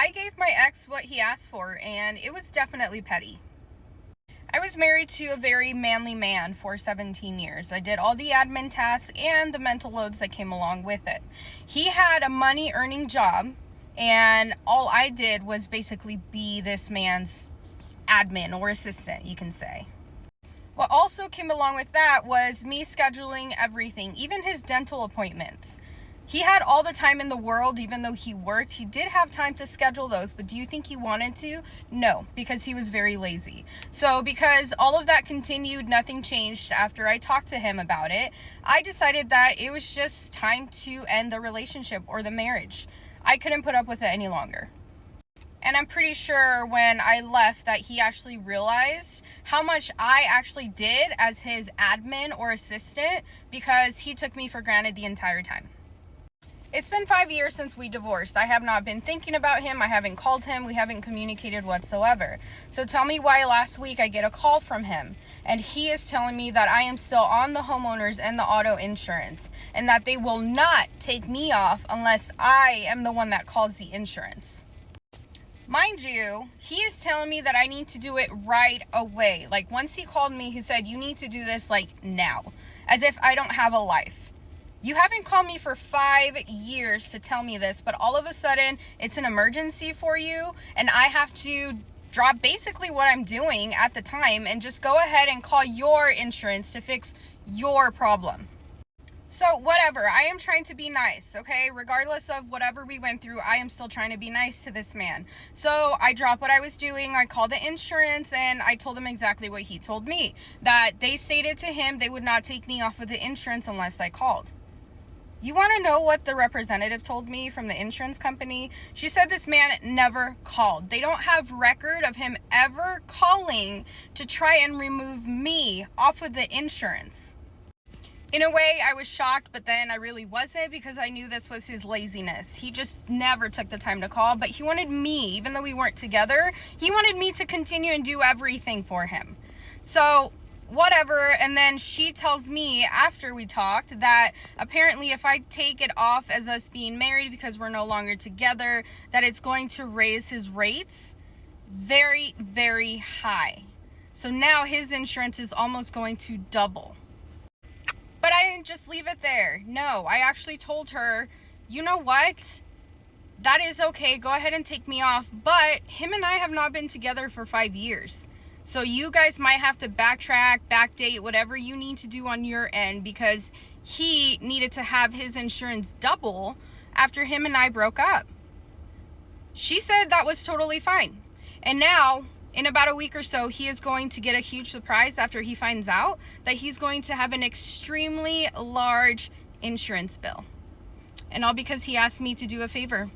I gave my ex what he asked for, and it was definitely petty. I was married to a very manly man for 17 years. I did all the admin tasks and the mental loads that came along with it. He had a money-earning job, and all I did was basically be this man's admin or assistant, you can say. What also came along with that was me scheduling everything, even his dental appointments. He had all the time in the world, even though he worked. He did have time to schedule those, but do you think he wanted to? No, because he was very lazy. So because all of that continued, nothing changed after I talked to him about it, I decided that it was just time to end the relationship or the marriage. I couldn't put up with it any longer. And I'm pretty sure when I left that he actually realized how much I actually did as his admin or assistant, because he took me for granted the entire time. It's been 5 years since we divorced. I have not been thinking about him. I haven't called him. We haven't communicated whatsoever. So tell me why last week I get a call from him and he is telling me that I am still on the homeowners and the auto insurance and that they will not take me off unless I am the one that calls the insurance. Mind you, he is telling me that I need to do it right away. Like, once he called me, he said, you need to do this like now, as if I don't have a life. You haven't called me for 5 years to tell me this, but all of a sudden it's an emergency for you and I have to drop basically what I'm doing at the time and just go ahead and call your insurance to fix your problem. So whatever, I am trying to be nice, okay? Regardless of whatever we went through, I am still trying to be nice to this man. So I dropped what I was doing, I called the insurance, and I told him exactly what he told me. That they stated to him they would not take me off of the insurance unless I called. You want to know what the representative told me from the insurance company? She said this man never called. They don't have record of him ever calling to try and remove me off of the insurance. In a way, I was shocked, but then I really wasn't, because I knew this was his laziness. He just never took the time to call, but he wanted me, even though we weren't together, he wanted me to continue and do everything for him. So whatever. And then she tells me after we talked that apparently if I take it off as us being married because we're no longer together, that it's going to raise his rates very, very high. So now his insurance is almost going to double. But I didn't just leave it there. No, I actually told her, you know what? That is okay. Go ahead and take me off. But him and I have not been together for 5 years. So you guys might have to backtrack, backdate, whatever you need to do on your end, because he needed to have his insurance double after him and I broke up. She said that was totally fine. And now, in about a week or so, he is going to get a huge surprise after he finds out that he's going to have an extremely large insurance bill. And all because he asked me to do a favor.